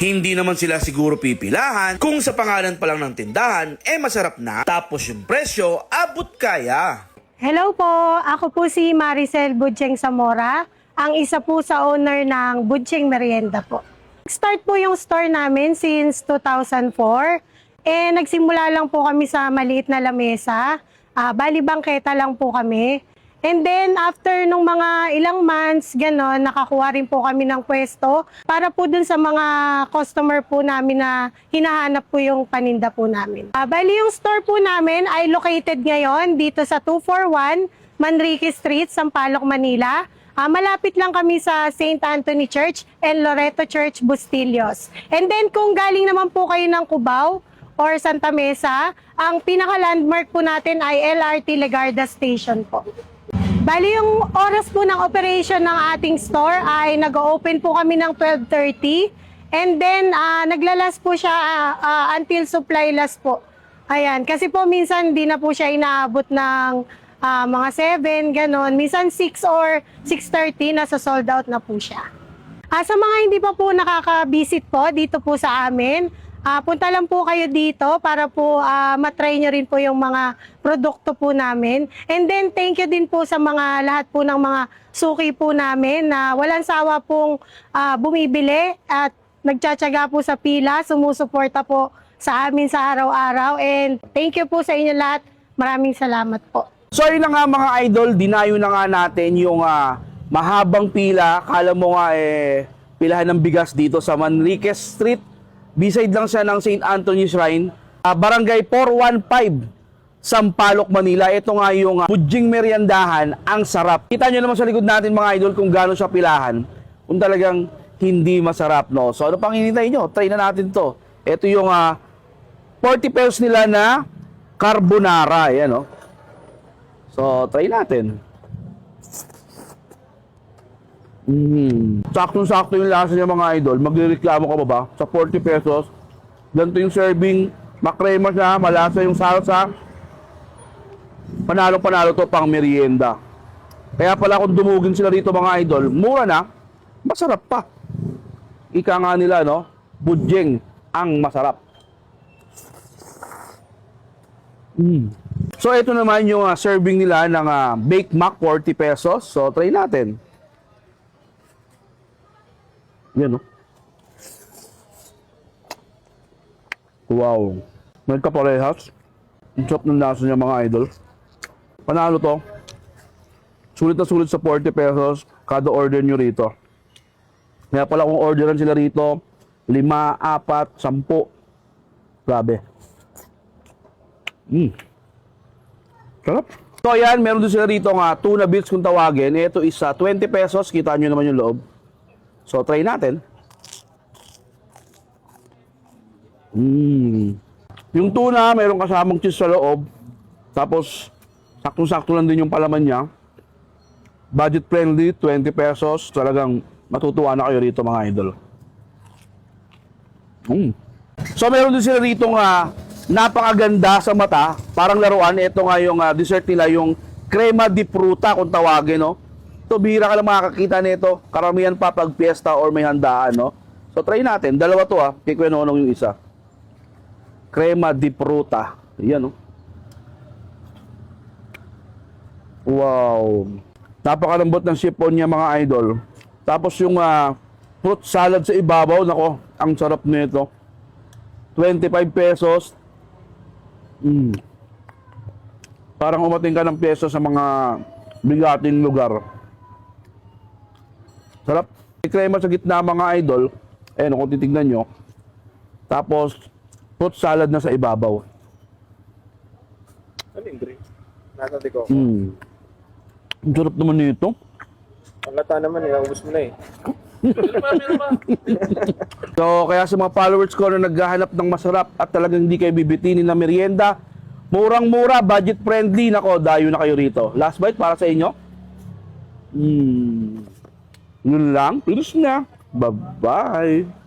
Hindi naman sila siguro pipilahan kung sa pangalan pa lang ng tindahan masarap na, tapos yung presyo abot kaya. Hello po, ako po si Maricel Budjeng Zamora, ang isa po sa owner ng Budjeng Merienda po. Start po yung store namin since 2004. Nagsimula lang po kami sa maliit na lamesa. Bali bangketa lang po kami. And then after nung mga ilang months, gano'n, nakakuha rin po kami ng pwesto para po dun sa mga customer po namin na hinahanap po yung paninda po namin. Bali yung store po namin ay located ngayon dito sa 241 Manrique Street, Sampaloc, Manila. Malapit lang kami sa St. Anthony Church and Loreto Church, Bustillos. And then kung galing naman po kayo ng Cubao or Santa Mesa, ang pinaka-landmark po natin ay LRT Legarda Station po. Bali yung oras po ng operation ng ating store ay nag-open po kami ng 12:30 and then naglalas po siya until supply last po. Ayan, kasi po minsan di na po siya inaabot ng mga 7, ganon. Minsan 6 or 6:30 nasa sold out na po siya. Sa mga hindi pa po nakaka-visit po dito po sa amin, punta lang po kayo dito para po matry nyo rin po yung mga produkto po namin. And then thank you din po sa mga lahat po ng mga suki po namin na walang sawa pong bumibili at nagtsatsaga po sa pila, sumusuporta po sa amin sa araw-araw. And thank you po sa inyo lahat. Maraming salamat po. So yun na nga mga idol, dinayo na nga natin yung mahabang pila. Kala mo nga pilahan ng bigas dito sa Manrique Street. Beside lang siya ng St. Anthony Shrine, Barangay 415, Sampaloc, Manila. Ito nga yung Budjeng Meriendahan, ang sarap. Kita nyo naman sa likod natin mga idol kung gaano siya pilahan, kung talagang hindi masarap, no? So ano pang hinintay nyo? Try na natin to. Ito yung 40 pesos nila na carbonara, yan, no? So try natin. Saktong-sakto yung lasa niya mga idol. Magrereklamo ka ba ba? Sa 40 pesos, ganito yung serving, makrema siya, malasa yung salsa. Panalo-panalo to pang merienda. Kaya pala kung dumugin sila dito mga idol, mura na, masarap pa. Ika nga nila, no? Budjeng ang masarap. So ito naman yung serving nila ng Baked Mac, 40 pesos. So try natin. Yan, no? Wow. Nagkaparehas. Ang sarap ng lasa niya mga idol. Panalo to. Sulit na sulit sa 40 pesos kada order nyo rito. Kaya pala kung orderan sila rito, 5, 4, 10. Grabe. Sarap. So ayan, meron din sila rito nga tuna bits kung tawagin. Ito is 20 pesos. Kita nyo naman yung loob. So, try natin. Yung tuna, mayroong kasamang cheese sa loob. Tapos, saktong-sakto lang din yung palaman niya. Budget friendly, 20 pesos. Talagang matutuwa na kayo rito mga idol. So, meron din sila rito nga napakaganda sa mata. Parang laruan. Ito nga yung dessert nila, yung crema di fruta kung tawagin, no? So, bihira ka lang makakakita nito. Karamihan pa pag piyesta or may handaan, no? So, try natin. Dalawa to, Kikwenonong yung isa. Crema di fruta. Yan, no? Wow. Napakalambot ng sipon niya, mga idol. Tapos yung fruit salad sa ibabaw. Nako, ang sarap nito. 25 pesos. Parang umating ka ng peso sa mga bigating lugar. Sarap. May crema sa gitna mga idol. Kung titignan nyo. Tapos, fruit salad na sa ibabaw. Ano yung drink? Nasa ko. Ang sarap naman nito. Ang lata naman ubus mo na So, kaya sa mga followers ko na naghahanap ng masarap at talagang hindi kayo bibitinin na merienda, murang-mura, budget friendly, nako, dayo na kayo rito. Last bite para sa inyo. Yun lang. Pilis na. Bye-bye.